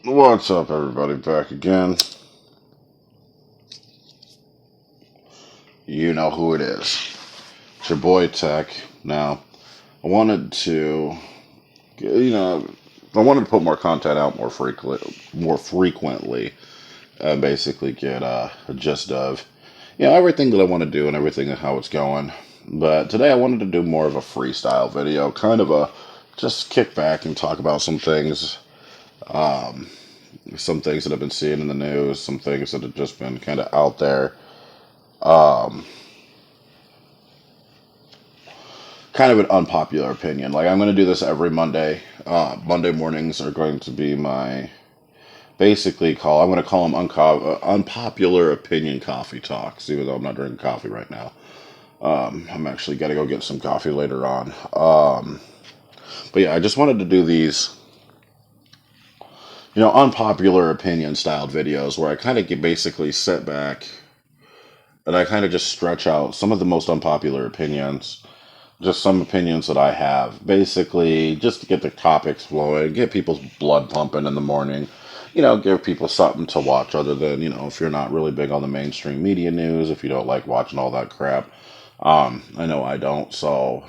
What's up, everybody? Back again. You know who it is. It's your boy Tech. Now, I wanted to, you know, I wanted to put more content out more frequently, and basically get a gist of, everything that I want to do and everything and how it's going. But today I wanted to do more of a freestyle video, kind of a just kick back and talk about um, some things that I've been seeing in the news, some things that have just been kind of out there. Um, Kind of an unpopular opinion. Like, I'm going to do this every Monday. Monday mornings are going to be my I'm going to call them unpopular opinion coffee talks, even though I'm not drinking coffee right now. I'm actually got to go get some coffee later on. But yeah, I just wanted to do these, unpopular opinion styled videos where I kind of basically sit back and I kind of just stretch out some of the most unpopular opinions, just some opinions that I have, basically just to get the topics flowing, get people's blood pumping in the morning, give people something to watch other than, if you're not really big on the mainstream media news, if you don't like watching all that crap. I know I don't, so,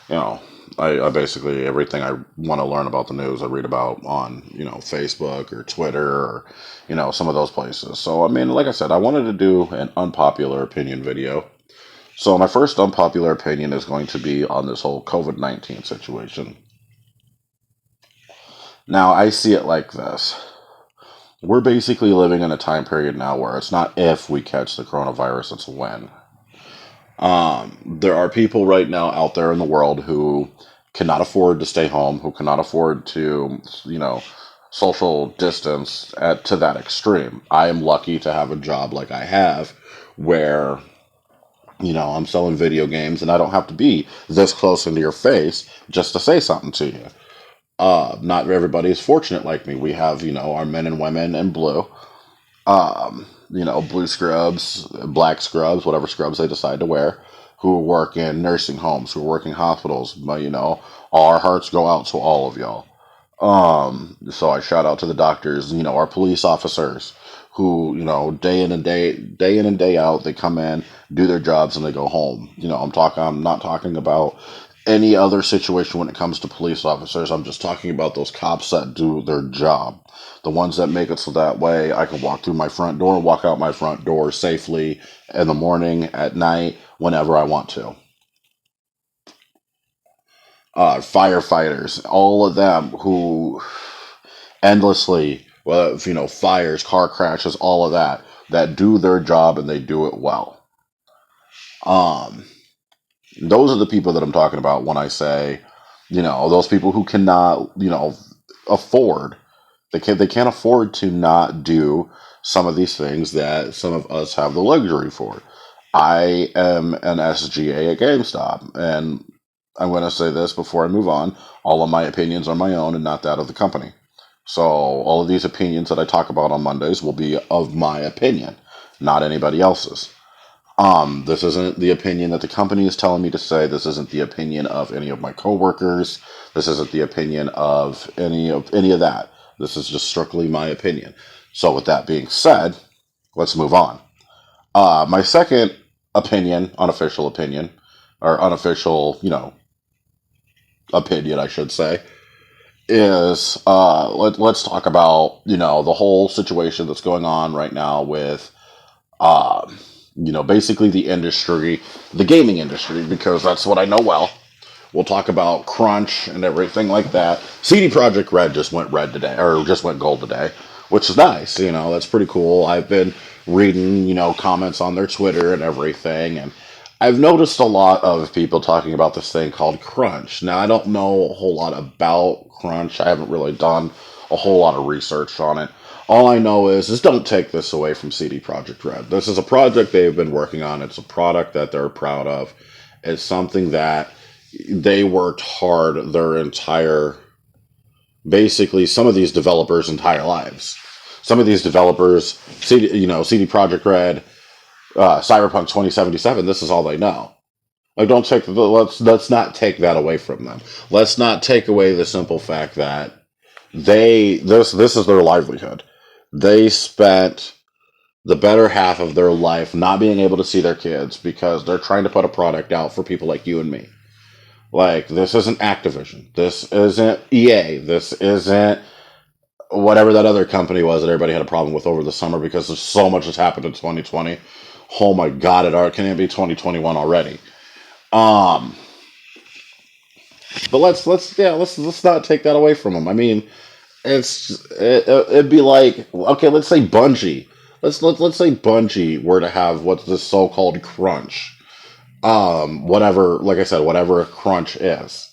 you know, I basically, everything I want to learn about the news, I read about on, Facebook or Twitter or, some of those places. So, I mean, like I said, I wanted to do an unpopular opinion video. So my first unpopular opinion is going to be on this whole COVID-19 situation. Now, I see it like this. We're basically living in a time period now where it's not if we catch the coronavirus, it's when. There are people right now out there in the world who cannot afford to stay home, who cannot afford to, social distance to that extreme. I am lucky to have a job like I have where I'm selling video games and I don't have to be this close into your face just to say something to you. Not everybody is fortunate like me. We have, our men and women in blue, blue scrubs, black scrubs, whatever scrubs they decide to wear, who work in nursing homes, who work in hospitals. But, our hearts go out to all of y'all. So I shout out to the doctors, our police officers who, day in and day out, they come in, do their jobs, and they go home. I'm not talking about any other situation when it comes to police officers. I'm just talking about those cops that do their job. The ones that make it so that way I can walk through my front door, walk out my front door safely in the morning, at night, whenever I want to. Firefighters, all of them who endlessly, well, fires, car crashes, all of that do their job and they do it well. Um, those are the people that I'm talking about when I say, those people who cannot, afford, they can't afford to not do some of these things that some of us have the luxury for. I am an SGA at Gamestop, and I'm going to say this before I move on. All of my opinions are my own and not that of the company. So all of these opinions that I talk about on Mondays will be of my opinion, not anybody else's. This isn't the opinion that the company is telling me to say. This isn't the opinion of any of my coworkers. This isn't the opinion of any of that. This is just strictly my opinion. So with that being said, let's move on. My second opinion, unofficial opinion, or unofficial, opinion, I should say, is let's talk about the whole situation that's going on right now with basically the industry, the gaming industry, because that's what I know well. We'll talk about crunch and everything like that. CD Projekt Red just went red today, or just went gold today, which is nice. That's pretty cool. I've been reading comments on their Twitter and everything, and I've noticed a lot of people talking about this thing called crunch. Now, I don't know a whole lot about crunch. I haven't really done a whole lot of research on it. All I know is don't take this away from CD Projekt Red. This is a project they've been working on. It's a product that they're proud of. It's something that they worked hard their entire, basically some of these developers' entire lives. Some of these developers, CD Projekt Red, Cyberpunk 2077, this is all they know. Like, let's not take that away from them. Let's not take away the simple fact that, This is their livelihood. They spent the better half of their life not being able to see their kids because they're trying to put a product out for people like you and me. Like, this isn't Activision. This isn't EA. This isn't whatever that other company was that everybody had a problem with over the summer because there's so much that's happened in 2020. Oh my God, can it be 2021 already? Um, but let's not take that away from them. I mean, it'd be like, okay, let's say Bungie. Let's say Bungie were to have what's this so-called crunch. Whatever, like I said, whatever a crunch is.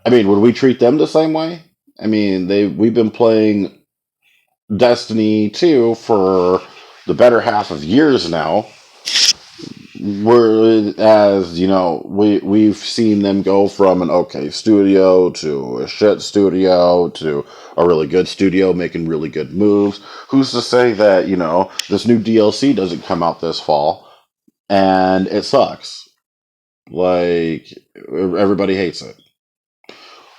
I mean, would we treat them the same way? I mean, we've been playing Destiny 2 for the better half of years now. Whereas, we've seen them go from an okay studio to a shit studio to a really good studio making really good moves. Who's to say that, this new DLC doesn't come out this fall and it sucks? Like, everybody hates it.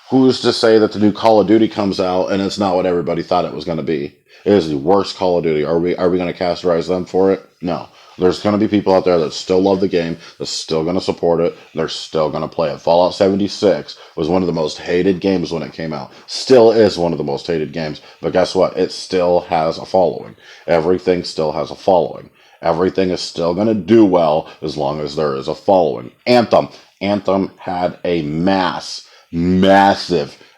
Who's to say that the new Call of Duty comes out and it's not what everybody thought it was going to be? It is the worst Call of Duty. Are we going to categorize them for it? No. There's going to be people out there that still love the game, that's still going to support it, they're still going to play it. Fallout 76 was one of the most hated games when it came out. Still is one of the most hated games, but guess what? It still has a following. Everything still has a following. Everything is still going to do well as long as there is a following. Anthem. Anthem had a massive,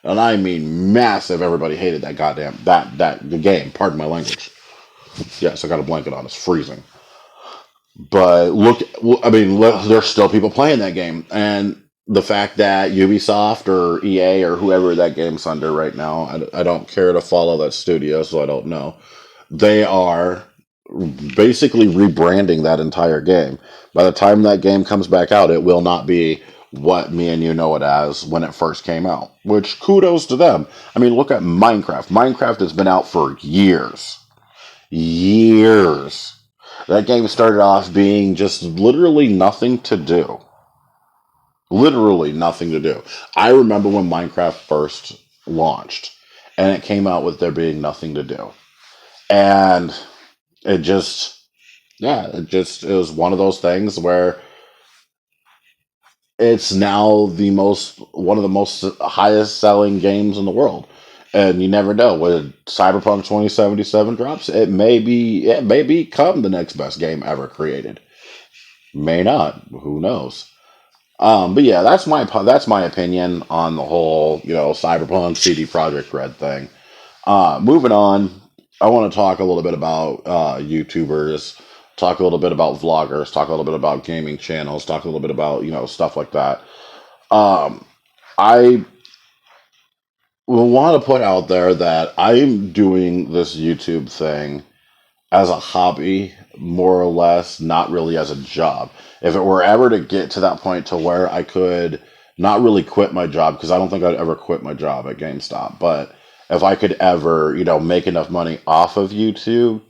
and I mean massive. Everybody hated that goddamn the game. Pardon my language. Yes, I got a blanket on. It's freezing. But there's still people playing that game, and the fact that Ubisoft or EA or whoever that game's under right now, I don't care to follow that studio, so I don't know. They are basically rebranding that entire game. By the time that game comes back out, it will not be what me and you know it as when it first came out. Which, kudos to them. I mean, look at Minecraft. Minecraft has been out for years. Years. That game started off being just literally nothing to do. Literally nothing to do. I remember when Minecraft first launched, and it came out with there being nothing to do. And it just, it was one of those things where it's now one of the most highest selling games in the world. And you never know, when Cyberpunk 2077 drops, it may become the next best game ever created. May not. Who knows? But yeah, that's my opinion on the whole, Cyberpunk CD Projekt Red thing. Moving on, I want to talk a little bit about YouTubers, talk a little bit about vloggers, talk a little bit about gaming channels, talk a little bit about stuff like that. I want to put out there that I'm doing this YouTube thing as a hobby, more or less, not really as a job. If it were ever to get to that point to where I could not really quit my job, because I don't think I'd ever quit my job at GameStop, but if I could ever, make enough money off of YouTube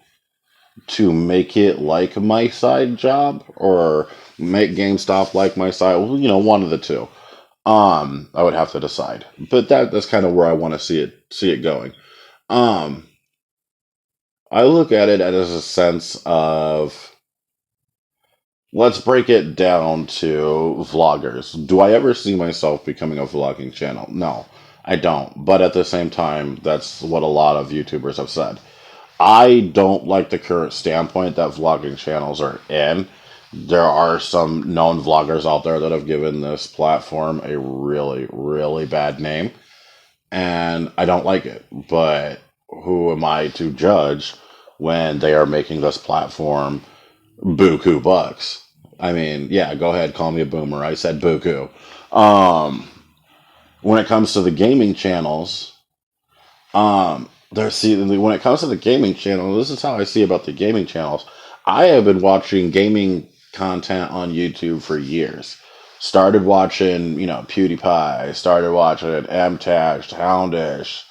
to make it like my side job or make GameStop like my side, one of the two. I would have to decide, but that's kind of where I want to see it going. Um, I look at it as a sense of, let's break it down to vloggers. Do I ever see myself becoming a vlogging channel? No, I don't. But at the same time, that's what a lot of YouTubers have said. I don't like the current standpoint that vlogging channels are in. There are some known vloggers out there that have given this platform a really, really bad name, and I don't like it. But who am I to judge when they are making this platform buku bucks? I mean, yeah, go ahead, call me a boomer. I said buku. Um, when it comes to the gaming channels, when it comes to the gaming channel, this is how I see about the gaming channels. I have been watching gaming content on YouTube for years. Started watching, PewDiePie. Started watching MTash, Houndish,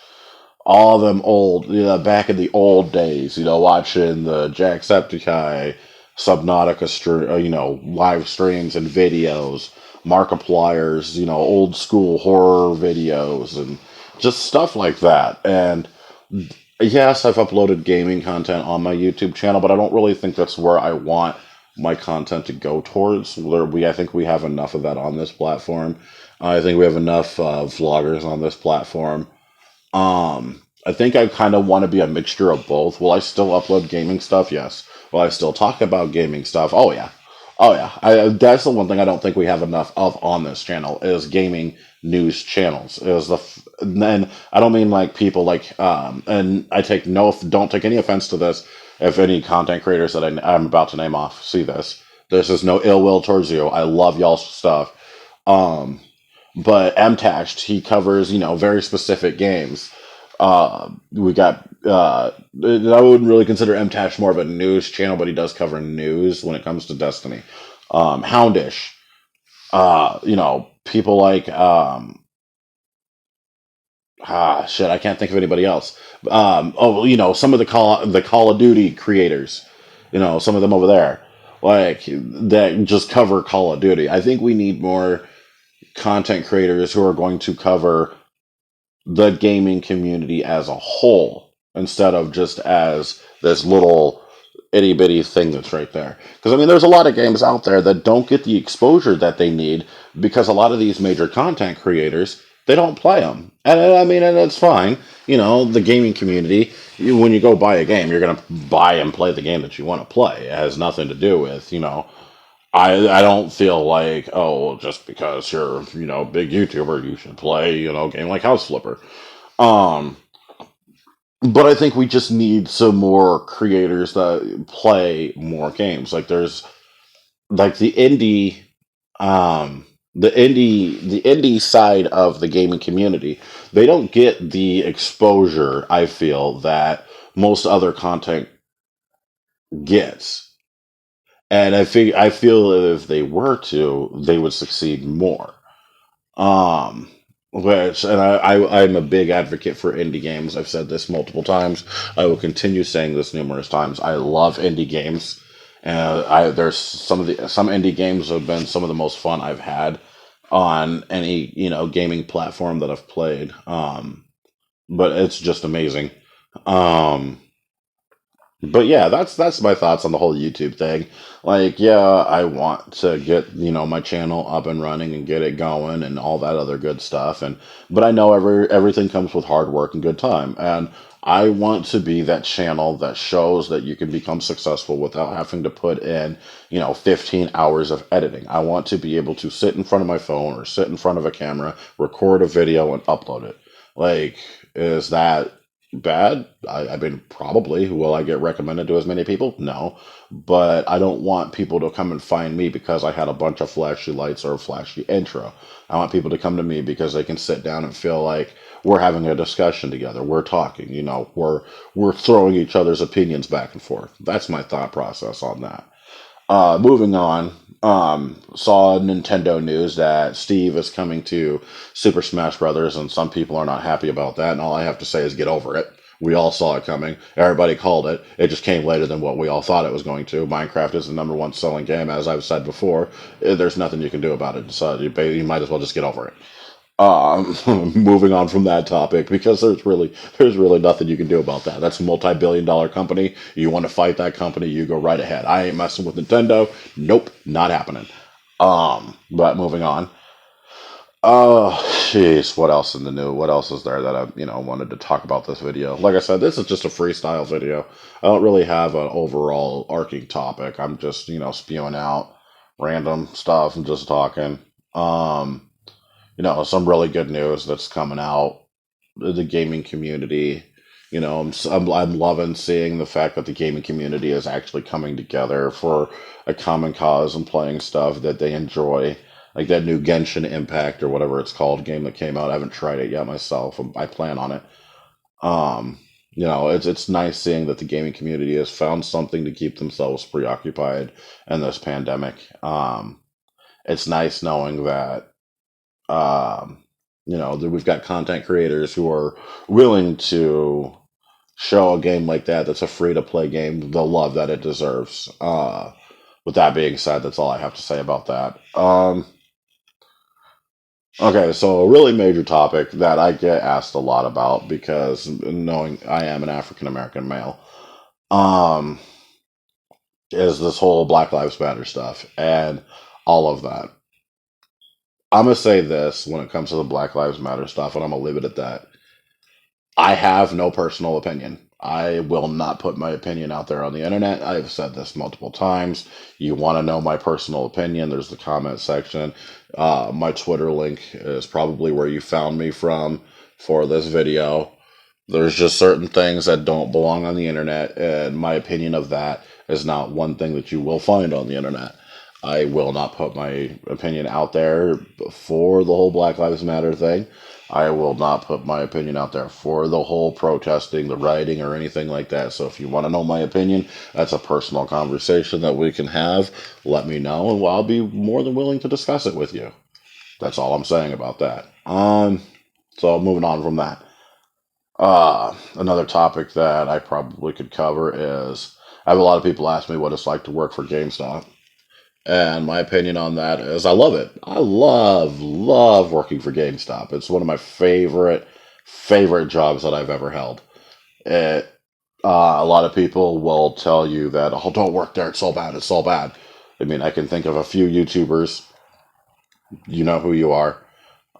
all them old, back in the old days. Watching the Jacksepticeye, Subnautica, live streams and videos, Markiplier's, old school horror videos, and just stuff like that. And yes, I've uploaded gaming content on my YouTube channel, but I don't really think that's where I want my content to go towards. I think we have enough of that on this platform. I think we have enough vloggers on this platform. I think I kind of want to be a mixture of both. Will I still upload gaming stuff? Yes. Will I still talk about gaming stuff? Oh yeah. Oh yeah. That's the one thing I don't think we have enough of on this channel is gaming news channels. And then I don't mean like people like and I take no don't take any offense to this if any content creators that I'm about to name off see this. This is no ill will towards you. I love y'all's stuff. Um, but MTacht, he covers, very specific games. We got, I wouldn't really consider MTash more of a news channel, but he does cover news when it comes to Destiny. Houndish, people like, shit, I can't think of anybody else. Some of the Call of Duty creators, some of them over there, like, that just cover Call of Duty. I think we need more content creators who are going to cover the gaming community as a whole instead of just as this little itty bitty thing that's right there. Because I mean, there's a lot of games out there that don't get the exposure that they need because a lot of these major content creators they don't play them, and I mean, and it's fine. The gaming community. When you go buy a game, you're gonna buy and play the game that you want to play. It has nothing to do with I don't feel like, oh, just because you're a big YouTuber you should play a game like House Flipper. Um, but I think we just need some more creators that play more games. Like there's like um, the indie side of the gaming community. They don't get the exposure I feel that most other content gets. And I feel if they were to, they would succeed more. Um, I'm a big advocate for indie games. I've said this multiple times. I will continue saying this numerous times. I love indie games, and there's some indie games have been some of the most fun I've had on any gaming platform that I've played. But it's just amazing. Um, but yeah, that's my thoughts on the whole YouTube thing. Like, yeah, I want to get, my channel up and running and get it going and all that other good stuff. But I know everything comes with hard work and good time. And I want to be that channel that shows that you can become successful without having to put in, 15 hours of editing. I want to be able to sit in front of my phone or sit in front of a camera, record a video and upload it. Like, is that bad? I mean, probably. Will I get recommended to as many people? No. But I don't want people to come and find me because I had a bunch of flashy lights or a flashy intro. I want people to come to me because they can sit down and feel like we're having a discussion together. We're talking, we're throwing each other's opinions back and forth. That's my thought process on that. Moving on, saw Nintendo news that Steve is coming to Super Smash Brothers, and some people are not happy about that. And all I have to say is get over it. We all saw it coming. Everybody called it. It just came later than what we all thought it was going to. Minecraft is the number one selling game, as I've said before. There's nothing you can do about it. So you might as well just get over it. Moving on from that topic because there's really nothing you can do about that. That's a multi-billion-dollar company. You want to fight that company, you go right ahead. I ain't messing with Nintendo. Nope, not happening. But moving on. Oh, jeez, what else in the news? What else is there that I, wanted to talk about this video? Like I said, this is just a freestyle video. I don't really have an overall arcing topic. I'm just, spewing out random stuff and just talking. Um, some really good news that's coming out the gaming community. I'm loving seeing the fact that the gaming community is actually coming together for a common cause and playing stuff that they enjoy. Like that new Genshin Impact or whatever it's called game that came out. I haven't tried it yet myself. I plan on it. Um, it's nice seeing that the gaming community has found something to keep themselves preoccupied in this pandemic. It's nice knowing that um, that we've got content creators who are willing to show a game like that's a free to play game the love that it deserves. With that being said, that's all I have to say about that. Okay, so a really major topic that I get asked a lot about because knowing I am an African American male, um, is this whole Black Lives Matter stuff and all of that. I'm gonna say this when it comes to the Black Lives Matter stuff, and I'm gonna leave it at that. I have no personal opinion. I will not put my opinion out there on the internet. I've said this multiple times. You want to know my personal opinion? There's the comment section. My Twitter link is probably where you found me from for this video. There's just certain things that don't belong on the internet, and my opinion of that is not one thing that you will find on the internet. I will not put my opinion out there for the whole Black Lives Matter thing. I will not put my opinion out there for the whole protesting, the rioting, or anything like that. So if you want to know my opinion, that's a personal conversation that we can have. Let me know, and I'll be more than willing to discuss it with you. That's all I'm saying about that. So moving on from that. Another topic that I probably could cover is I have a lot of people ask me what it's like to work for GameStop. And my opinion on that is I love it. I love working for GameStop. It's one of my favorite jobs that I've ever held. It, a lot of people will tell you that, oh, don't work there. It's so bad. It's so bad. I mean, I can think of a few YouTubers, you know who you are,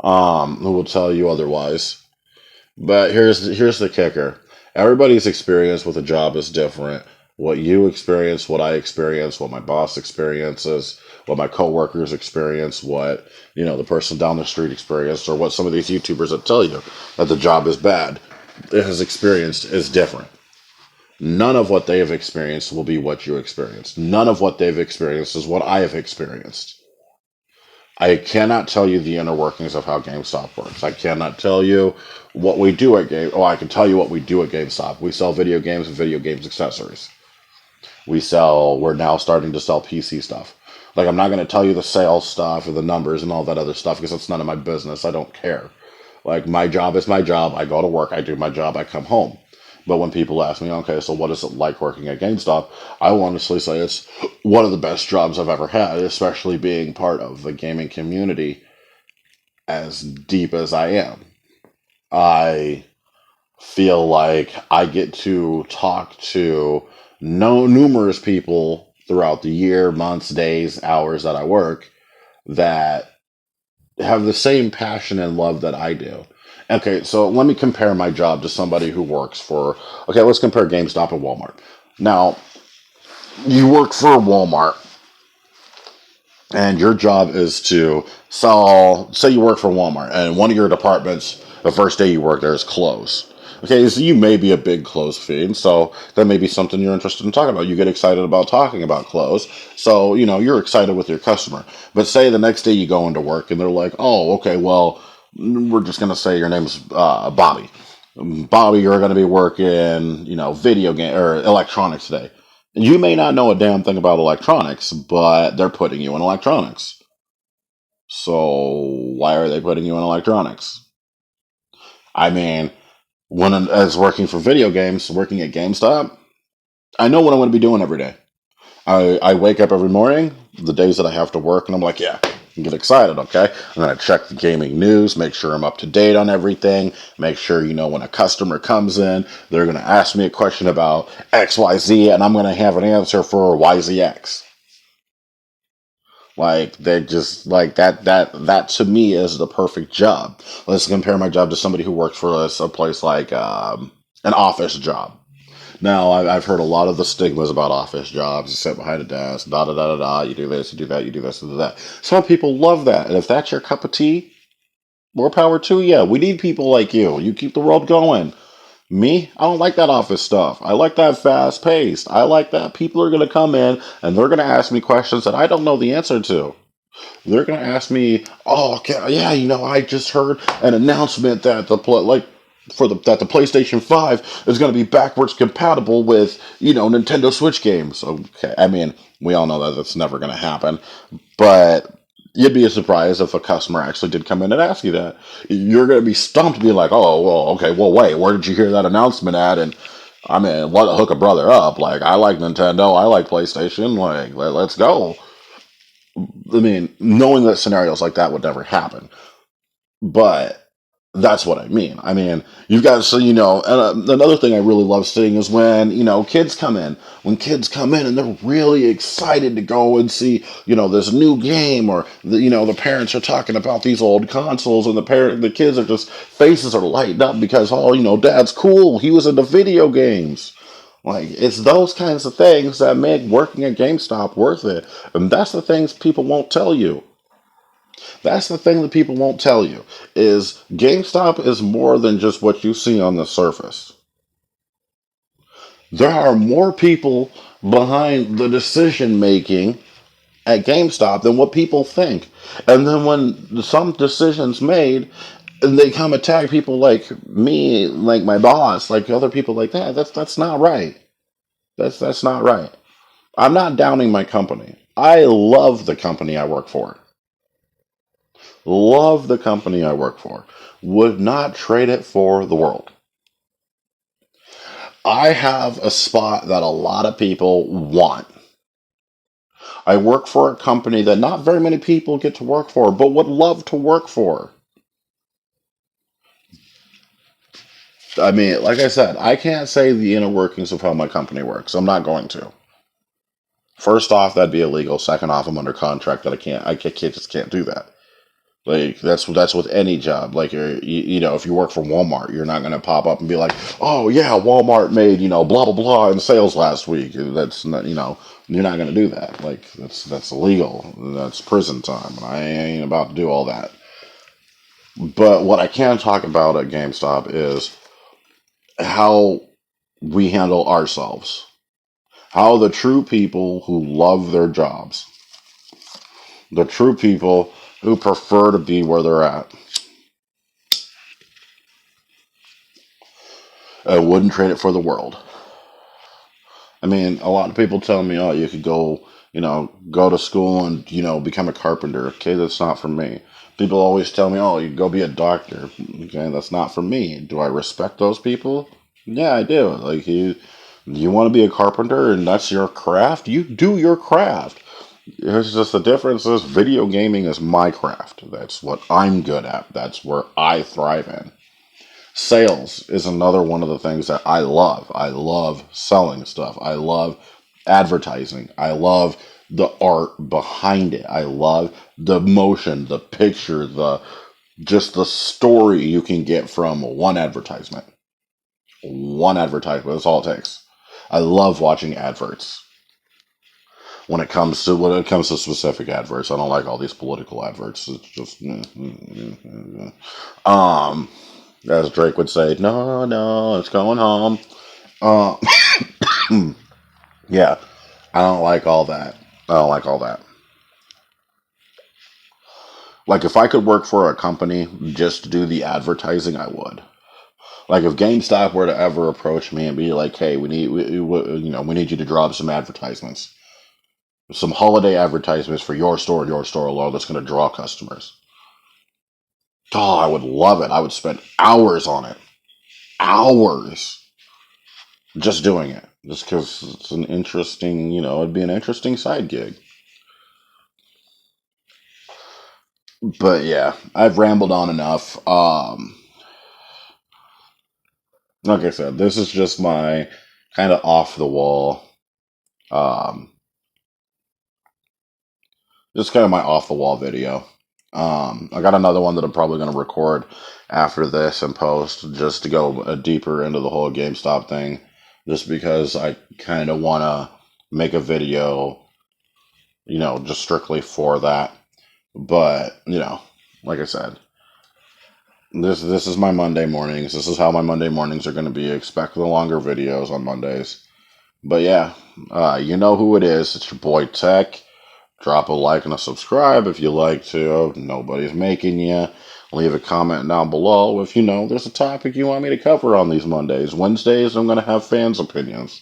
who will tell you otherwise. But here's the kicker. Everybody's experience with a job is different. What you experience, what I experience, what my boss experiences, what my coworkers experience, what the person down the street experienced, or what some of these YouTubers that tell you that the job is bad has experienced is different. None of what they have experienced will be what you experienced. None of what they've experienced is what I have experienced. I cannot tell you the inner workings of how GameStop works. I cannot tell you what we do at Game. Oh, I can tell you what we do at GameStop. We sell video games and video games accessories. We're now starting to sell PC stuff. Like, I'm not going to tell you the sales stuff or the numbers and all that other stuff because it's none of my business. I don't care. Like, my job is my job. I go to work. I do my job. I come home. But when people ask me, okay, so what is it like working at GameStop? I will honestly say it's one of the best jobs I've ever had, especially being part of the gaming community as deep as I am. I feel like I get to talk to numerous people throughout the year, months, days, hours that I work that have the same passion and love that I do. Okay, so let me compare my job to somebody who works for, okay, let's compare GameStop and Walmart. Now, you work for Walmart, and your job is to sell, say you work for Walmart, and one of your departments, the first day you work there, is clothes. Okay, so you may be a big clothes fiend, so that may be something you're interested in talking about. You get excited about talking about clothes, so you're excited with your customer. But say the next day you go into work and they're like, "Oh, okay, well, we're just gonna say your name's Bobby. Bobby, you're gonna be working, video game or electronics today. You may not know a damn thing about electronics, but they're putting you in electronics. So why are they putting you in electronics? I mean, as working for video games, working at GameStop, I know what I'm going to be doing every day. I wake up every morning, the days that I have to work, and I'm like, yeah, I get excited, okay? I'm going to check the gaming news, make sure I'm up to date on everything, make sure, when a customer comes in, they're going to ask me a question about XYZ, and I'm going to have an answer for YZX. Like, they just like that to me is the perfect job. Let's compare my job to somebody who works for a place like an office job. Now, I've heard a lot of the stigmas about office jobs. You sit behind a desk, da da da da da. You do this, you do that, you do this, you do that. Some people love that, and if that's your cup of tea, more power to you. Yeah, we need people like you. You keep the world going. Me, I don't like that office stuff. I like that fast paced. I like that people are going to come in and they're going to ask me questions that I don't know the answer to. They're going to ask me, "Oh, okay, yeah, I just heard an announcement that that the PlayStation 5 is going to be backwards compatible with, Nintendo Switch games." Okay, I mean, we all know that that's never going to happen, but you'd be surprised if a customer actually did come in and ask you that. You're going to be stumped, be like, "Oh, well, okay, well, wait, where did you hear that announcement at?" And I mean, let hook a brother up. Like, I like Nintendo, I like PlayStation. Like, let's go. I mean, knowing that scenarios like that would never happen. But that's what I mean. I mean, you've got, so, and another thing I really love seeing is when, kids come in. When kids come in and they're really excited to go and see, this new game, or, the parents are talking about these old consoles, and the kids are just, faces are lighting up because, oh, dad's cool. He was into video games. Like, it's those kinds of things that make working at GameStop worth it. And that's the things people won't tell you. That's the thing that people won't tell you is GameStop is more than just what you see on the surface. There are more people behind the decision making at GameStop than what people think. And then when some decisions made, and they come attack people like me, like my boss, like other people like that, that's not right. That's not right. I'm not downing my company. I love the company I work for. Love the company I work for. Would not trade it for the world. I have a spot that a lot of people want. I work for a company that not very many people get to work for, but would love to work for. I mean, like I said, I can't say the inner workings of how my company works. I'm not going to. First off, that'd be illegal. Second off, I'm under contract that just can't do that. Like that's with any job. Like if you work for Walmart, you're not gonna pop up and be like, "Oh yeah, Walmart made blah blah blah in sales last week." That's not you're not gonna do that. Like that's illegal. That's prison time. I ain't about to do all that. But what I can talk about at GameStop is how we handle ourselves. How the true people who love their jobs, the true people who prefer to be where they're at, wouldn't trade it for the world. I mean, a lot of people tell me, "Oh, you could go to school and become a carpenter." Okay, that's not for me. People always tell me, "Oh, you go be a doctor." Okay, that's not for me. Do I respect those people? Yeah, I do. Like you want to be a carpenter and that's your craft. You do your craft. There's just the difference is video gaming is my craft. That's what I'm good at. That's where I thrive in. Sales is another one of the things that I love. I love selling stuff. I love advertising. I love the art behind it. I love the motion, the picture, the story you can get from one advertisement. One advertisement. That's all it takes. I love watching adverts. When it comes to specific adverts, I don't like all these political adverts. It's just as Drake would say, no, no, it's going home. Uh, yeah, I don't like all that. I don't like all that. Like, if I could work for a company just to do the advertising, I would. Like, if GameStop were to ever approach me and be like, "Hey, we need you to drop some advertisements, some holiday advertisements for your store and your store alone that's going to draw customers." Oh, I would love it. I would spend hours on it, hours just doing it, just because it's an interesting, it'd be an interesting side gig. But yeah, I've rambled on enough. Like I said, this is just my kind of off the wall, um, just kind of my off the wall video. I got another one that I'm probably going to record after this and post just to go deeper into the whole GameStop thing, just because I kind of want to make a video, just strictly for that. But like I said, this is my Monday mornings. This is how my Monday mornings are going to be. Expect the longer videos on Mondays. But yeah, you know who it is. It's your boy Tech. Drop a like and a subscribe if you like to. Nobody's making you. Leave a comment down below if there's a topic you want me to cover on these Mondays. Wednesdays, I'm going to have fans' opinions.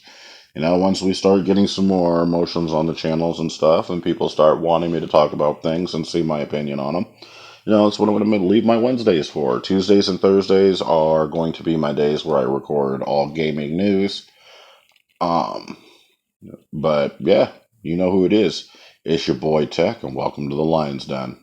Once we start getting some more emotions on the channels and stuff, and people start wanting me to talk about things and see my opinion on them, that's what I'm going to leave my Wednesdays for. Tuesdays and Thursdays are going to be my days where I record all gaming news. Um, but yeah, you know who it is. It's your boy Tech, and welcome to the Lion's Den.